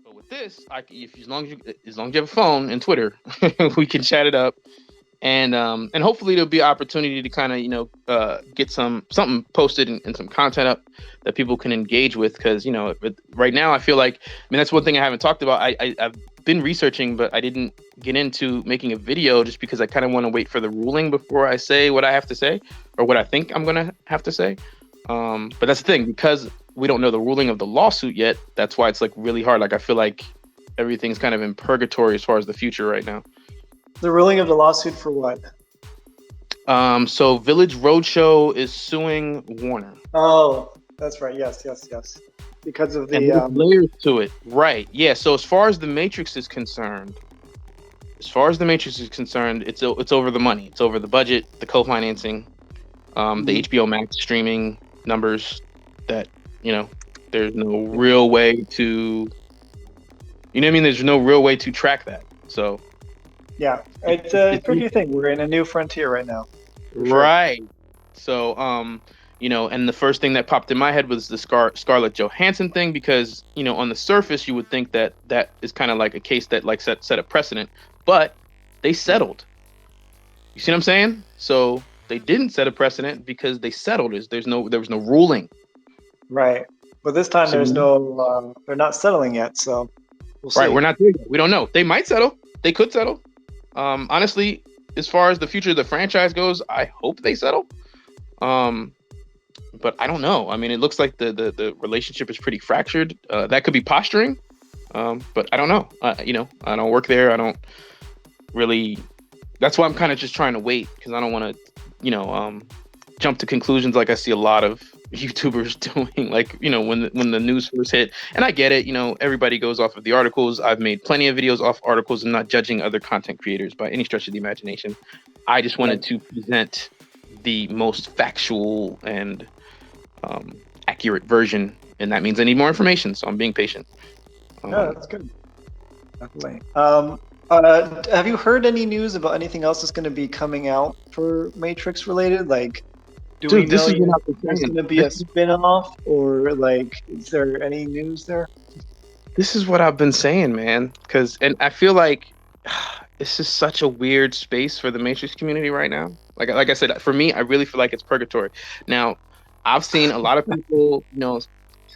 But with this, if as long as you have a phone and Twitter, we can chat it up, and hopefully there'll be an opportunity to kind of get something posted and some content up that people can engage with, because right now I feel like, I mean, that's one thing I haven't talked about. I've been researching, but I didn't get into making a video just because I kind of want to wait for the ruling before I say what I have to say or what I think I'm gonna have to say. But that's the thing, because we don't know the ruling of the lawsuit yet. That's why it's like really hard. Like I feel like everything's kind of in purgatory as far as the future right now. The ruling of the lawsuit for what? So Village Roadshow is suing Warner. Oh, that's right. Yes. Because of the layers to it, right? Yeah. So as far as the Matrix is concerned, it's over the money. It's over the budget, the co-financing, the HBO Max streaming numbers. That there's no real way to, There's no real way to track that. So. Yeah, it's a tricky thing. We're in a new frontier right now. Sure. Right. So, and the first thing that popped in my head was the Scarlett Johansson thing, because, on the surface, you would think that is kind of like a case that like set a precedent, but they settled. You see what I'm saying? So they didn't set a precedent because they settled. There was no ruling. Right. But this time there's no, they're not settling yet. So we'll see. Right. We're not there yet. We don't know. They might settle. They could settle. Honestly, as far as the future of the franchise goes, I hope they settle. But I don't know. I mean, it looks like the relationship is pretty fractured. That could be posturing. But I don't know. I don't work there. I don't really. That's why I'm kind of just trying to wait, because I don't want to, jump to conclusions like I see a lot of YouTubers doing, like, when the news first hit. And I get it, everybody goes off of the articles. I've made plenty of videos off articles. and not judging other content creators by any stretch of the imagination. I just wanted to present the most factual and accurate version, and that means I need more information, so I'm being patient. Yeah, that's good. Definitely. Have you heard any news about anything else that's going to be coming out for Matrix related? Like, do we know there's going to be a spin-off, or like, is there any news there? This is what I've been saying, man. And I feel like this is such a weird space for the Matrix community right now. Like I said, for me, I really feel like it's purgatory. Now, I've seen a lot of people,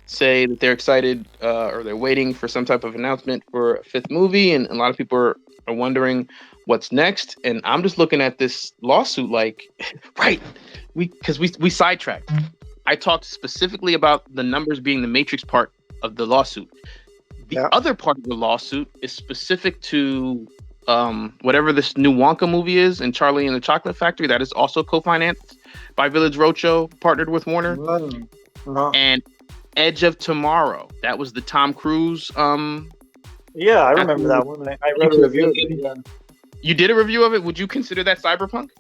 say that they're excited or they're waiting for some type of announcement for a fifth movie, and a lot of people are wondering what's next. And I'm just looking at this lawsuit like, right, we sidetracked. I talked specifically about the numbers being the Matrix part of the lawsuit. The other part of the lawsuit is specific to whatever this new Wonka movie is, and Charlie and the Chocolate Factory, that is also co-financed by Village Roadshow, partnered with Warner. And Edge of Tomorrow, that was the Tom Cruise. Yeah, I remember that one. I wrote a review of it. Yeah. You did a review of it? Would you consider that cyberpunk?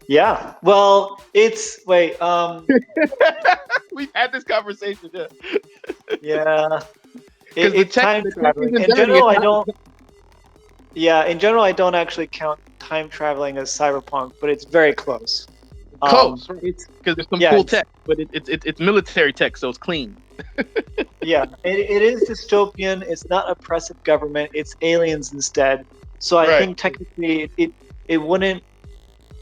Yeah. Well, it's wait. We've had this conversation. Yeah. It's time traveling. In general, I don't. Yeah, in general, I don't actually count time traveling as cyberpunk, but it's very close. Close, because there's some cool tech, but it's military tech, so it's clean. Yeah, it is dystopian. It's not oppressive government. It's aliens instead. So I think technically it wouldn't.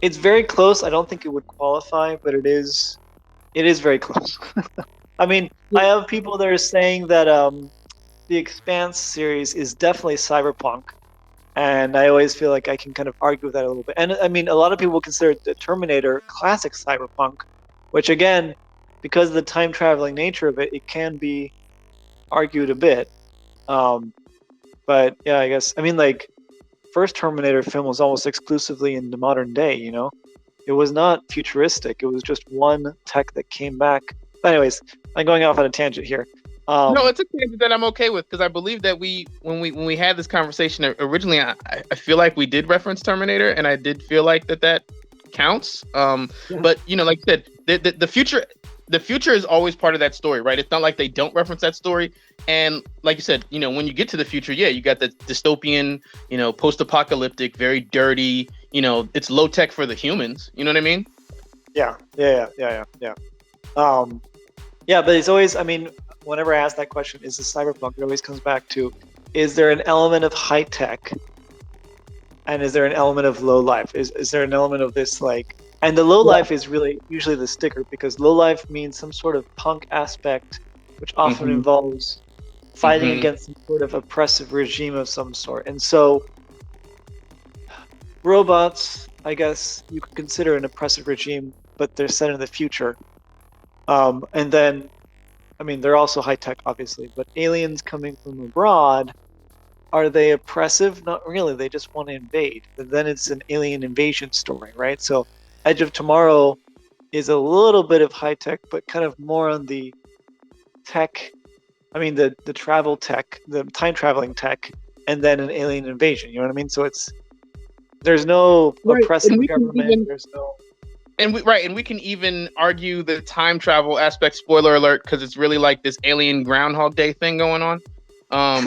It's very close. I don't think it would qualify, but it is very close. I mean, I have people that are saying that the Expanse series is definitely cyberpunk. And I always feel like I can kind of argue with that a little bit. And I mean, a lot of people consider the Terminator classic cyberpunk, which again, because of the time traveling nature of it, it can be argued a bit. But yeah, I guess, I mean, like, first Terminator film was almost exclusively in the modern day, It was not futuristic. It was just one tech that came back. But anyways, I'm going off on a tangent here. No, it's a tangent that I'm okay with, because I believe that when we had this conversation originally, I feel like we did reference Terminator, and I did feel like that counts. But like you said, the future is always part of that story, right? It's not like they don't reference that story. And like you said, when you get to the future, you got the dystopian, post-apocalyptic, very dirty. It's low tech for the humans. You know what I mean? Yeah. Yeah, but it's always, I mean, whenever I ask that question, is this cyberpunk? It always comes back to, is there an element of high tech, and is there an element of low life? Is there an element of this like? And the low life is really usually the sticker, because low life means some sort of punk aspect, which often Mm-hmm. involves fighting Mm-hmm. against some sort of oppressive regime of some sort. And so robots, I guess you could consider an oppressive regime, but they're set in the future. And then, I mean, they're also high tech, obviously, but aliens coming from abroad, are they oppressive? Not really. They just want to invade. But then it's an alien invasion story, right? So Edge of Tomorrow is a little bit of high tech, but kind of more on the tech. I mean, the travel tech, the time traveling tech, and then an alien invasion. You know what I mean? So there's no Right, and oppressive we can government. even There's no. and we can even argue the time travel aspect. Spoiler alert, because it's really like this alien Groundhog Day thing going on. Um,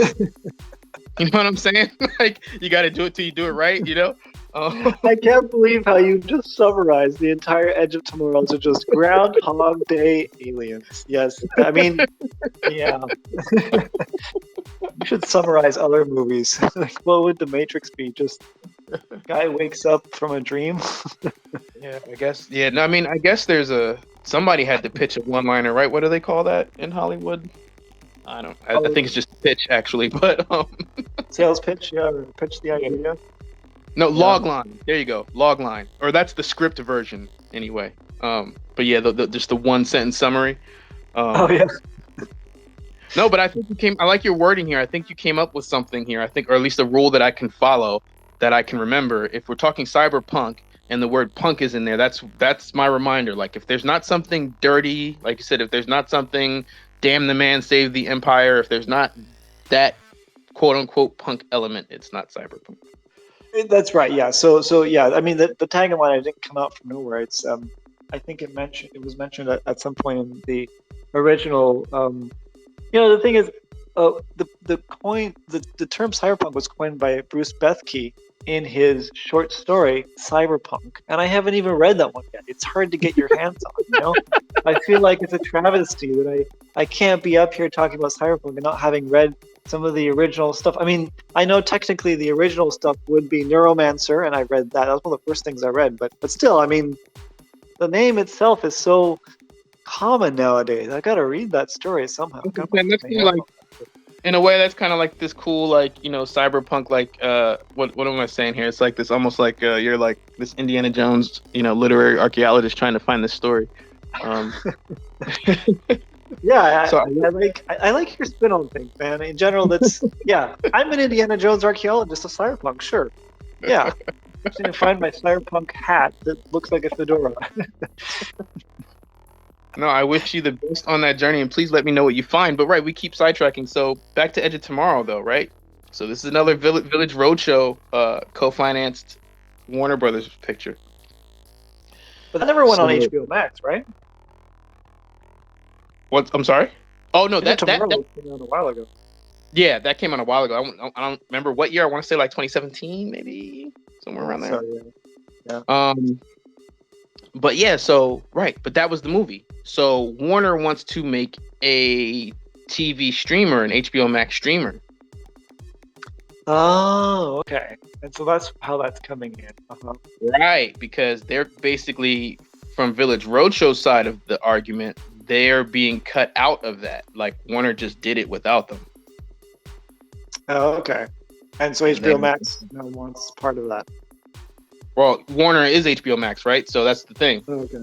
you know what I'm saying? Like you got to do it till you do it right. You know. I can't believe how you just summarized the entire Edge of Tomorrow to just Groundhog Day aliens. Yes, I mean, yeah. You should summarize other movies. Like, what would The Matrix be? Just guy wakes up from a dream. Yeah, I guess. Yeah, no, I mean, I guess there's somebody had to pitch a one-liner, right? What do they call that in Hollywood? I don't. I think it's just pitch actually, but Sales pitch, yeah, or pitch the idea. no, Yeah. log line. There you go, log line, or that's the script version anyway. But yeah, just the one sentence summary. Oh yeah. No, but I think you came. I like your wording here. I think you came up with something here. I think, or at least a rule that I can follow, that I can remember. If we're talking cyberpunk and the word punk is in there, that's my reminder. Like, if there's not something dirty, like you said, if there's not something, damn the man, save the empire. If there's not that quote unquote punk element, it's not cyberpunk. That's right. Yeah. So yeah. I mean, the tagline didn't come out from nowhere. It's I think it was mentioned at some point in the original. You know, the thing is, the term cyberpunk was coined by Bruce Bethke in his short story Cyberpunk, and I haven't even read that one yet. It's hard to get your hands on. You know, I feel like it's a travesty that I can't be up here talking about cyberpunk and not having read some of the original stuff. I mean, I know technically the original stuff would be Neuromancer, and I read that. That was one of the first things I read. But still, I mean, the name itself is so common nowadays. I gotta read that story somehow. And that's kind of like, in a way, that's kind of like this cool, like, you know, cyberpunk, like, what am I saying here? It's like this, almost like you're like this Indiana Jones, you know, literary archaeologist trying to find this story. Yeah, So I like your spin on things, man. In general, that's yeah. I'm an Indiana Jones archaeologist of cyberpunk, sure. Yeah, I'm just gonna find my cyberpunk hat that looks like a fedora. no, I wish you the best on that journey, and please let me know what you find. But right, we keep sidetracking. So back to Edge of Tomorrow, though, right? So this is another Village Roadshow co-financed Warner Brothers picture. But that never went on So- HBO Max, right? What? I'm sorry. Oh no, Edge of that Tomorrow came out a while ago. yeah, that came out a while ago. I don't remember what year. I want to say like 2017, maybe somewhere around there. So, yeah. But yeah, so right, but that was the movie. So Warner wants to make a TV streamer, an HBO Max streamer. Oh, okay. And so that's how that's coming in. Uh-huh. Right, because they're basically, from Village Roadshow's side of the argument, they're being cut out of that. Like Warner just did it without them. Oh, okay. And so HBO Max now wants part of that. Well, Warner is HBO Max, right? So that's the thing. Oh, okay.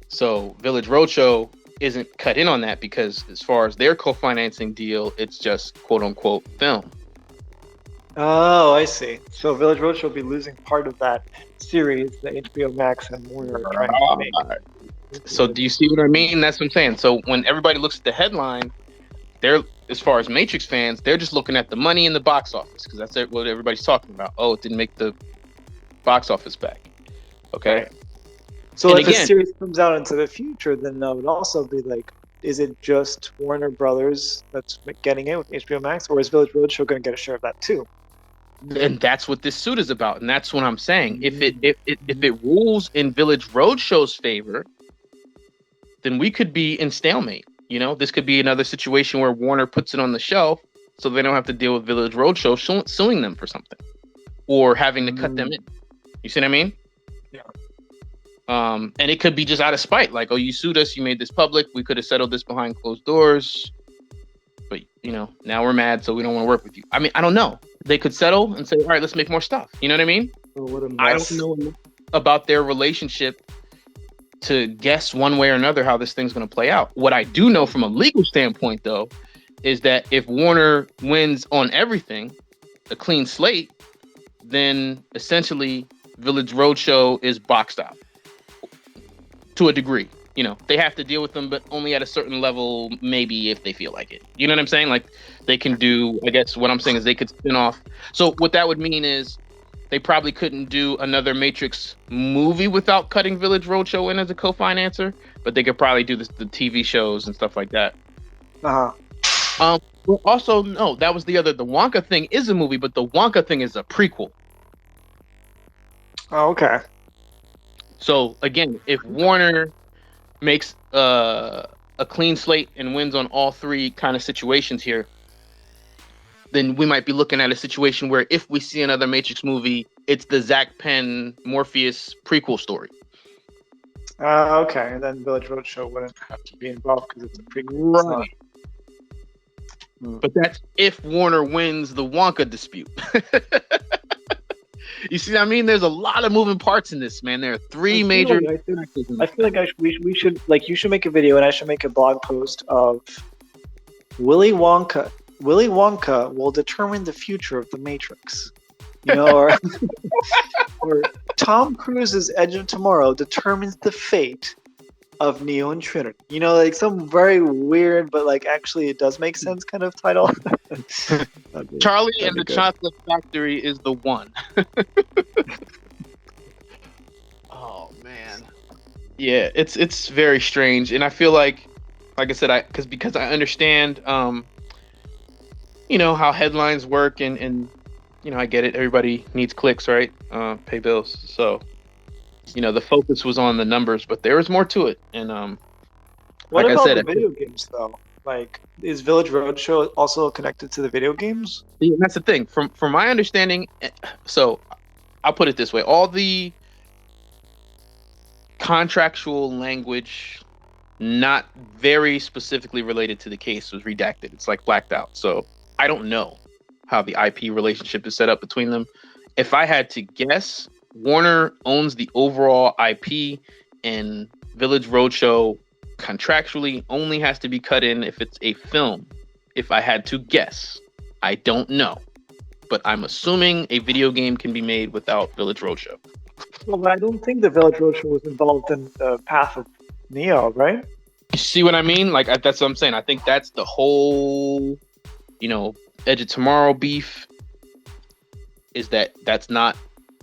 So Village Roadshow isn't cut in on that, because as far as their co-financing deal, it's just quote unquote film. Oh, I see. So Village Roadshow will be losing part of that series that HBO Max and Warner are trying to make. So do you see what I mean? That's what I'm saying. So when everybody looks at the headline, they're, as far as Matrix fans, they're just looking at the money in the box office, because that's what everybody's talking about. Oh, it didn't make the box office back. Okay. Right. So and if again, the series comes out into the future, then that would also be like, is it just Warner Brothers that's getting it with HBO Max, or is Village Roadshow going to get a share of that too? and that's what this suit is about, and that's what I'm saying. If it rules in Village Roadshow's favor, then we could be in stalemate. You know, this could be another situation where Warner puts it on the shelf so they don't have to deal with Village Roadshow suing them for something or having to cut them in. You see what I mean? Yeah. And it could be just out of spite, like, oh, you sued us, you made this public, we could have settled this behind closed doors, but you know, now we're mad, so we don't want to work with you. I mean, I don't know. They could settle and say, all right, let's make more stuff. You know what I mean? Oh, what a mess. I don't know enough about their relationship to guess one way or another how this thing's going to play out. What I do know from a legal standpoint, though, is that if Warner wins on everything, a clean slate, then essentially Village Roadshow is boxed out to a degree. You know, they have to deal with them, but only at a certain level, maybe if they feel like it. You know what I'm saying? Like, they can do, I guess what I'm saying is they could spin off. So what that would mean is they probably couldn't do another Matrix movie without cutting Village Roadshow in as a co-financer, but they could probably do the TV shows and stuff like that. Uh-huh. Well, also, no, that was the Wonka thing is a movie, but the Wonka thing is a prequel. Oh, okay. So again, if Warner makes a clean slate and wins on all three kind of situations here, then we might be looking at a situation where if we see another Matrix movie, it's the Zach Penn Morpheus prequel story. Okay, and then Village Roadshow wouldn't have to be involved because it's a prequel. Right. But that's if Warner wins the Wonka dispute. You see what I mean? There's a lot of moving parts in this, man. There are three major. I feel like we should, like, you should make a video and I should make a blog post of Willy Wonka. Willy Wonka will determine the future of the Matrix. You know, or Tom Cruise's Edge of Tomorrow determines the fate of Neo and Trinity. You know, like some very weird, but like actually it does make sense kind of title. Charlie and the Chocolate Factory is the one. Oh man, yeah, it's very strange, and I feel like I said, because I understand, you know how headlines work, and you know I get it. Everybody needs clicks, right? Pay bills, so. You know, the focus was on the numbers, but there was more to it. And what like about the video games, though? Like, is Village Roadshow also connected to the video games? Yeah, that's the thing. From my understanding, so I'll put it this way: all the contractual language, not very specifically related to the case, was redacted. It's like blacked out. So I don't know how the IP relationship is set up between them. If I had to guess, Warner owns the overall IP, and Village Roadshow contractually only has to be cut in if it's a film. If I had to guess, I don't know, but I'm assuming a video game can be made without Village Roadshow. Well, I don't think the Village Roadshow was involved in the path of Neo, right? You see what I mean? Like, that's what I'm saying. I think that's the whole, you know, Edge of Tomorrow beef, is that's not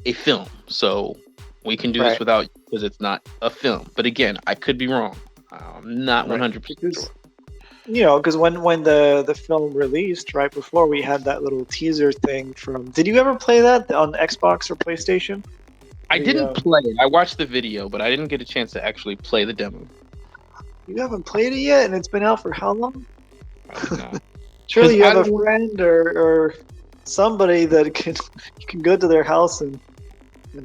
a film, so we can do this without, because it's not a film. But again, I could be wrong. I'm not 100% sure. You know, because when the film released, right before, we had that little teaser thing from. Did you ever play that on Xbox or PlayStation? I didn't play it. I watched the video, but I didn't get a chance to actually play the demo. You haven't played it yet, and it's been out for how long? Surely you have a friend or somebody that you can go to their house and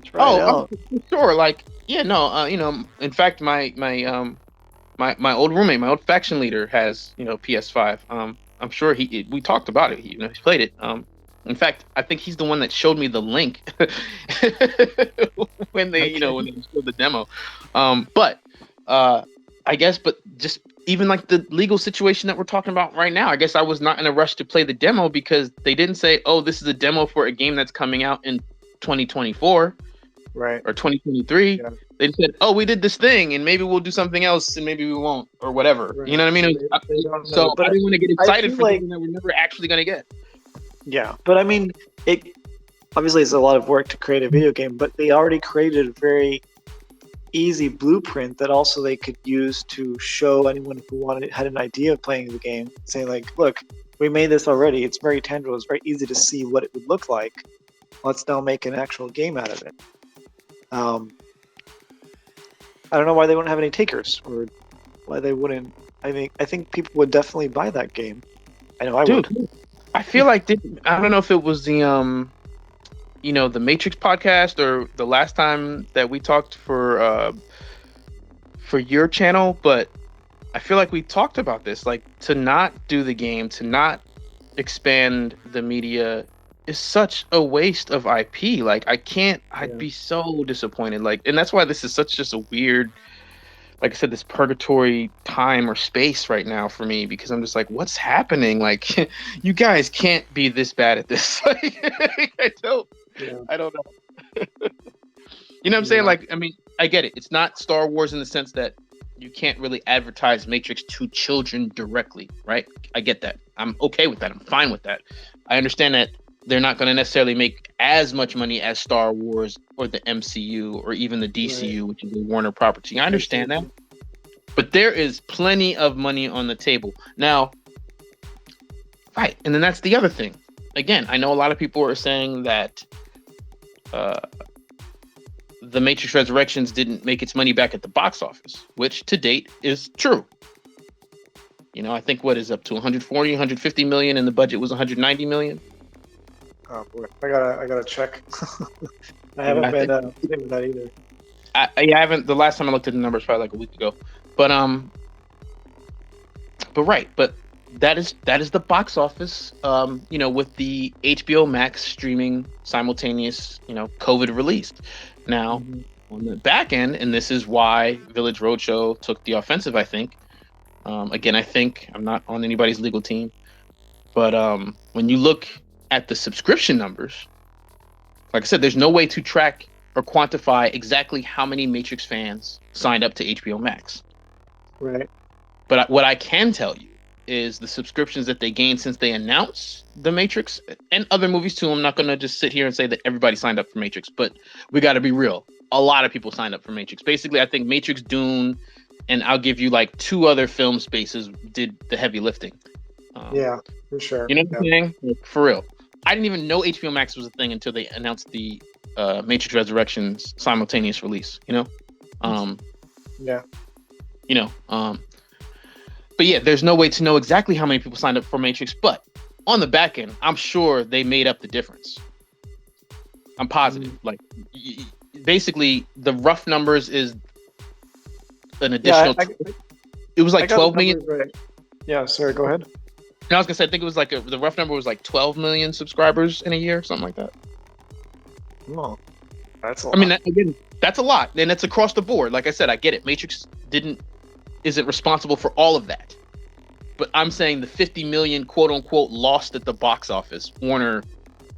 try it out. Sure. Like, yeah, no, you know, in fact, my old roommate, my old faction leader, has, you know, PS5. I'm sure we talked about it. He's played it. In fact, I think he's the one that showed me the link when they showed the demo. But I guess, but just even like the legal situation that we're talking about right now, I guess I was not in a rush to play the demo because they didn't say, oh, this is a demo for a game that's coming out in 2024, right, or 2023. Yeah. They said, oh, we did this thing, and maybe we'll do something else, and maybe we won't, or whatever. Right. You know what I mean? So I didn't want to get excited for something that we're never actually going to get. Yeah, but I mean, it obviously it's a lot of work to create a video game, but they already created a very easy blueprint that also they could use to show anyone who had an idea of playing the game, saying like, look, we made this already. It's very tangible. It's very easy to see what it would look like. Let's now make an actual game out of it. I don't know why they wouldn't have any takers, or why they wouldn't I think people would definitely buy that game. I know I Dude, would. I feel like I don't know if it was the the Matrix podcast or the last time that we talked for your channel, but I feel like we talked about this. Like, to not do the game, to not expand the media is such a waste of IP. Like, I'd Yeah. be so disappointed. Like, and that's why this is such just a weird, like I said, this purgatory time or space right now for me, because I'm just like, what's happening? Like, you guys can't be this bad at this. Like, don't, Yeah. I don't know. You know what I'm saying? Yeah. Like, I mean, I get it. It's not Star Wars in the sense that you can't really advertise Matrix to children directly, right? I get that. I'm okay with that. I'm fine with that. I understand that they're not going to necessarily make as much money as Star Wars or the MCU or even the Right. DCU, which is a Warner property. I understand that. But there is plenty of money on the table. Now, right. And then that's the other thing. Again, I know a lot of people are saying that uh, the Matrix Resurrections didn't make its money back at the box office, which to date is true. I think what is up to 140, 150 million, and the budget was 190 million. Oh boy, I gotta check. I Yeah, haven't I been think thinking that either. I haven't. The last time I looked at the numbers, probably like a week ago. But right, but that is the box office. With the HBO Max streaming simultaneous, COVID released. Now, Mm-hmm. on the back end, and this is why Village Roadshow took the offensive, I think. Again, I think I'm not on anybody's legal team, but when you look at the subscription numbers, like I said, there's no way to track or quantify exactly how many Matrix fans signed up to HBO Max. Right. But what I can tell you is the subscriptions that they gained since they announced The Matrix and other movies too. I'm not going to just sit here and say that everybody signed up for Matrix, but we got to be real. A lot of people signed up for Matrix. Basically, I think Matrix, Dune, and I'll give you like two other film spaces did the heavy lifting. Yeah, for sure. You know what Yeah. I'm saying? Like, for real. I didn't even know HBO Max was a thing until they announced the Matrix Resurrections simultaneous release. Um, Yeah. you know, um, but yeah, there's no way to know exactly how many people signed up for Matrix. But on the back end, I'm sure they made up the difference. I'm positive. Like, basically, the rough numbers is an Yeah. additional. It was I like got the 12 million. numbers right. Yeah. Sorry. Go ahead. And I was gonna say, I think it was like the rough number was like 12 million subscribers in a year, something like that. Oh, that's a I mean, lot. again, that's a lot, and it's across the board. Like I said, I get it. Matrix isn't responsible for all of that, but I'm saying the 50 million quote unquote lost at the box office, Warner,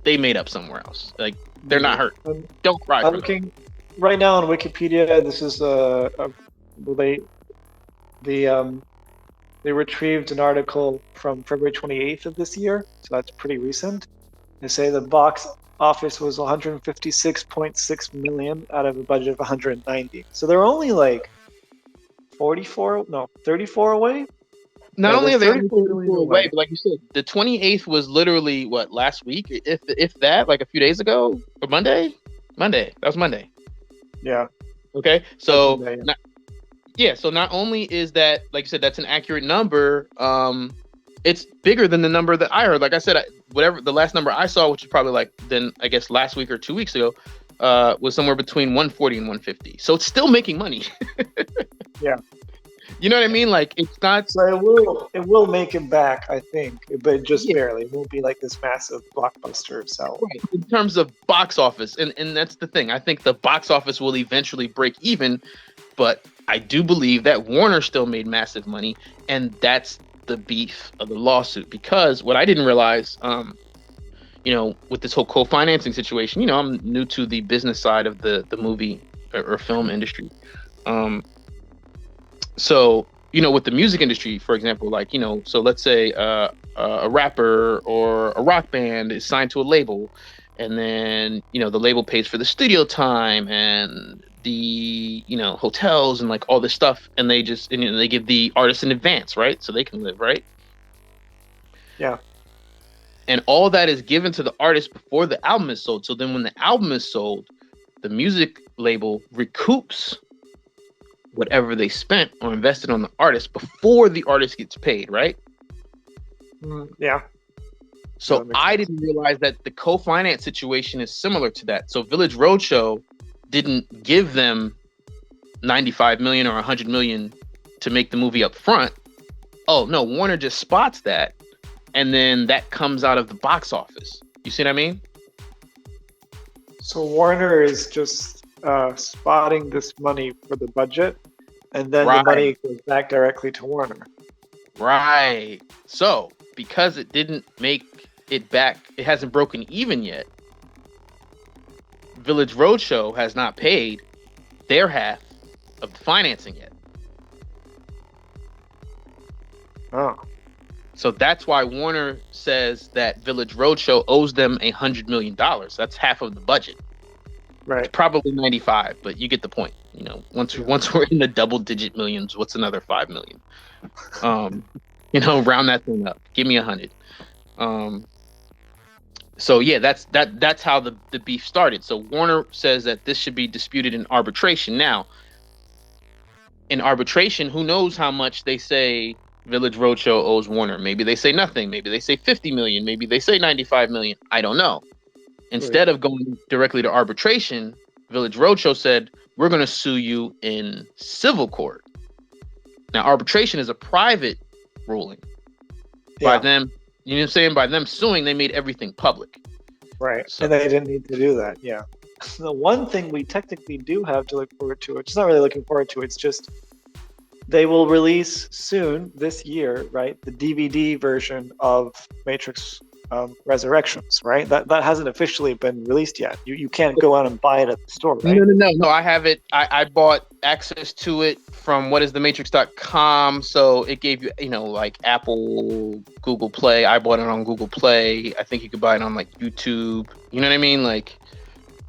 they made up somewhere else. Like, they're not hurt. Don't cry I'm for them. looking right now on Wikipedia. This is they they retrieved an article from February 28th of this year, so that's pretty recent. They say the box office was 156.6 million out of a budget of 190. So they're only like 34 away. Not Yeah, they're only are they only 34 million 34 away, away. but like you said, the 28th was literally what, last week, if that, like a few days ago, or Monday. That was Monday. Yeah. Okay, so Monday, so not only is that, like you said, that's an accurate number, it's bigger than the number that I heard. Like I said, whatever the last number I saw, which is probably like then I guess last week or 2 weeks ago, was somewhere between 140 and 150. So it's still making money. Yeah. You know what I mean? Like, it's not. So it will make it back, I think, but just barely. It won't be like this massive blockbuster sell. Right. In terms of box office, and that's the thing. I think the box office will eventually break even, but I do believe that Warner still made massive money, and that's the beef of the lawsuit. Because what I didn't realize, with this whole co-financing situation, I'm new to the business side of the movie or film industry. So, with the music industry, for example, like, so let's say a rapper or a rock band is signed to a label, and then, the label pays for the studio time and the, hotels and like all this stuff. And they just, and, they give the artist in advance, right? So they can live, right? Yeah. And all that is given to the artist before the album is sold. So then when the album is sold, the music label recoups whatever they spent or invested on the artist before the artist gets paid, right? Yeah. So I didn't realize that the co-finance situation is similar to that. So Village Roadshow didn't give them 95 million or 100 million to make the movie up front. Oh no, Warner just spots that, and then that comes out of the box office. You see what I mean? So Warner is just spotting this money for the budget, and then the money goes back directly to Warner. Right. So because it didn't make it back, it hasn't broken even yet. Village Roadshow has not paid their half of the financing yet. Oh. So that's why Warner says that Village Roadshow owes them $100 million. That's half of the budget. Right. It's probably 95, but you get the point. You know, once we're in the double-digit millions, what's another 5 million? You know, round that thing up. Give me 100. So yeah, that's how the beef started. So Warner says that this should be disputed in arbitration. Now, in arbitration, who knows how much they say Village Roadshow owes Warner? Maybe they say nothing. Maybe they say 50 million. Maybe they say 95 million. I don't know. Instead of going directly to arbitration, Village Roadshow said, we're going to sue you in civil court. Now, arbitration is a private ruling. By them, you know what I'm saying? By them suing, they made everything public. Right. So, and they didn't need to do that. Yeah. The one thing we technically do have to look forward to, it's not really looking forward to, it's just they will release soon this year, right? The DVD version of Matrix Resurrections, right? That hasn't officially been released yet. You can't go out and buy it at the store, right? No. I have it. I bought access to it from whatisthematrix.com. So it gave you, you know, like Apple, Google Play. I bought it on Google Play. I think you could buy it on like YouTube. You know what I mean? Like,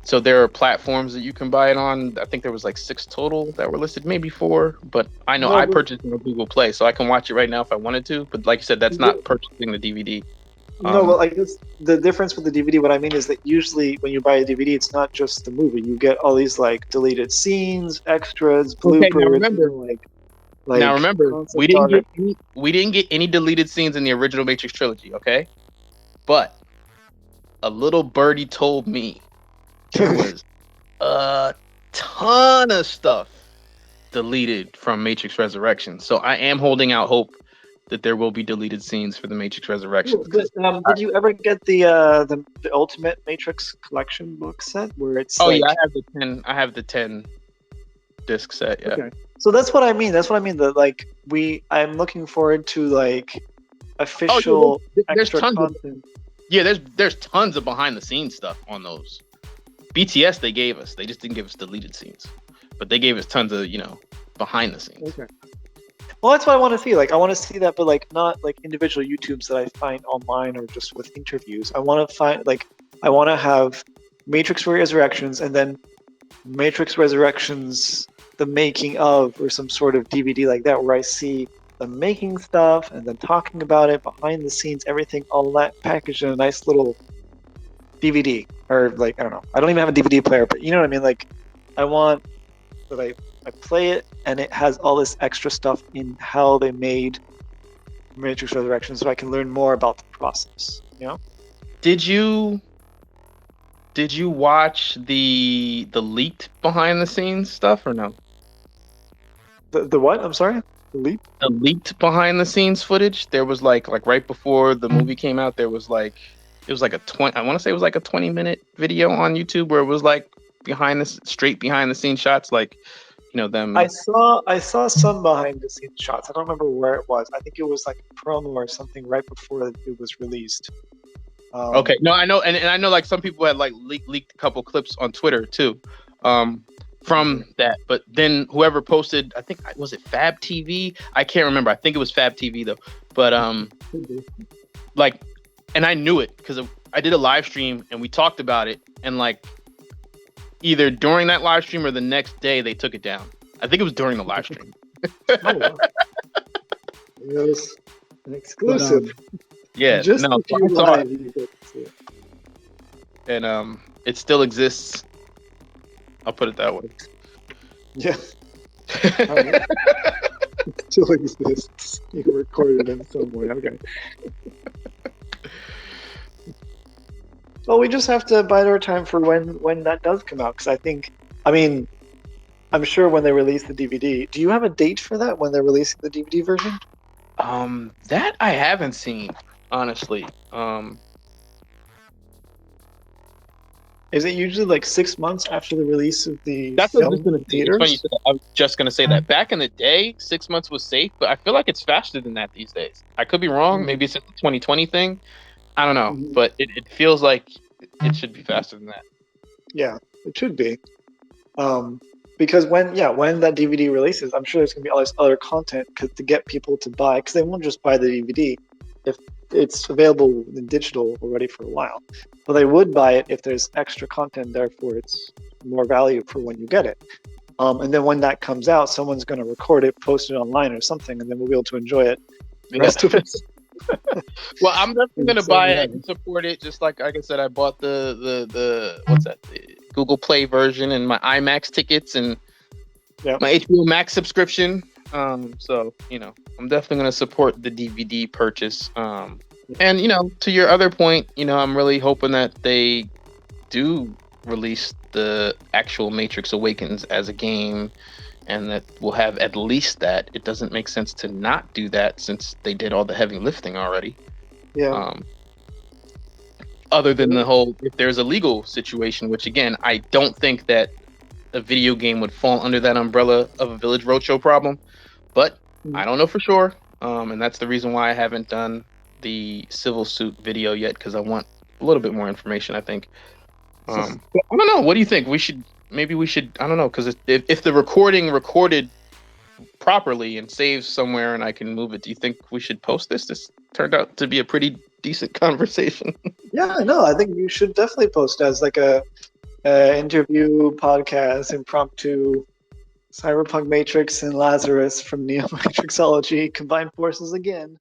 so there are platforms that you can buy it on. I think there was like 6 total that were listed, maybe 4. But I know I purchased it on Google Play, so I can watch it right now if I wanted to. But like you said, that's not purchasing the DVD. No, well, I guess the difference with the DVD, what I mean is that usually when you buy a DVD, it's not just the movie. You get all these like deleted scenes, extras, bloopers. Okay, now remember, we didn't get any deleted scenes in the original Matrix trilogy. Okay, but a little birdie told me there was a ton of stuff deleted from Matrix Resurrection. So I am holding out hope that there will be deleted scenes for the Matrix Resurrections. Did you ever get the Ultimate Matrix Collection book set where it's? Oh yeah, I have the 10 disc set. Yeah. Okay. So that's what I mean. That like I'm looking forward to like official there's extra tons content. There's tons of behind the scenes stuff on those. BTS they gave us. They just didn't give us deleted scenes, but they gave us tons of behind the scenes. Okay. Well, that's what I want to see. Like, I want to see that, but like not like individual YouTubes that I find online or just with interviews. I want to have Matrix Resurrections and then Matrix Resurrections, the making of, or some sort of DVD like that, where I see the making stuff and then talking about it, behind the scenes, everything, all that packaged in a nice little DVD. Or like, I don't know. I don't even have a DVD player, but you know what I mean? Like, I want that I play it and it has all this extra stuff in how they made Matrix Resurrections, so I can learn more about the process. You know? Did you watch the leaked behind the scenes stuff or no? The what? I'm sorry. The leaked? The leaked behind the scenes footage. There was like right before the movie came out. There was like it was like I want to say it was like a 20-minute video on YouTube where it was like straight behind the scenes shots, like them. I saw some behind the scenes shots. I don't remember where it was. I think it was like a promo or something right before it was released. Okay, no, I know, and I know like some people had like leaked a couple clips on Twitter too, from that. But then whoever posted, I think was it Fab TV? I can't remember. I think it was Fab TV though. But like, and I knew it because I did a live stream and we talked about it, and like either during that live stream or the next day they took it down. I think it was during the live stream. Oh, wow. It was an exclusive. Yeah, just no, I saw it. And it still exists. I'll put it that way. Yeah. It still exists. You recorded in some way. Okay. Well, we just have to bide our time for when that does come out. Because I mean, I'm sure when they release the DVD. Do you have a date for that when they're releasing the DVD version? That I haven't seen, honestly. Is it usually like 6 months after the release of the That's what I was just film gonna in say. It's funny you theaters? said that. I was just gonna say that. Back in the day, 6 months was safe, but I feel like it's faster than that these days. I could be wrong. Mhm. Maybe it's a 2020 thing. I don't know, Mhm. but it feels like it should be faster than that. Yeah, it should be. Um, because when that DVD releases, I'm sure there's gonna be all this other content to get people to buy, because they won't just buy the DVD if it's available in digital already for a while. But they would buy it if there's extra content, therefore it's more value for when you get it. And then when that comes out, someone's going to record it, post it online or something, and then we'll be able to enjoy it the Yeah. rest of us Well, I'm definitely in the gonna same buy it way. and support it. Just like I said, I bought the what's that? The Google Play version and my IMAX tickets and Yeah. my HBO Max subscription. So I'm definitely gonna support the DVD purchase. And to your other point, I'm really hoping that they do release the actual Matrix Awakens as a game, and that we'll have at least that. It doesn't make sense to not do that since they did all the heavy lifting already. Yeah. Um, Other than the whole, if there's a legal situation, which again, I don't think that a video game would fall under that umbrella of a Village Roadshow problem, but I don't know for sure. And that's the reason why I haven't done the civil suit video yet, because I want a little bit more information, I think. But I don't know. What do you think? Maybe we should, I don't know, because if the recording recorded properly and saves somewhere and I can move it, do you think we should post this? This turned out to be a pretty decent conversation. Yeah, no, I think you should definitely post as like a interview podcast, impromptu Cyberpunk Matrix and Lazarus from NeoMatrixology combined forces again.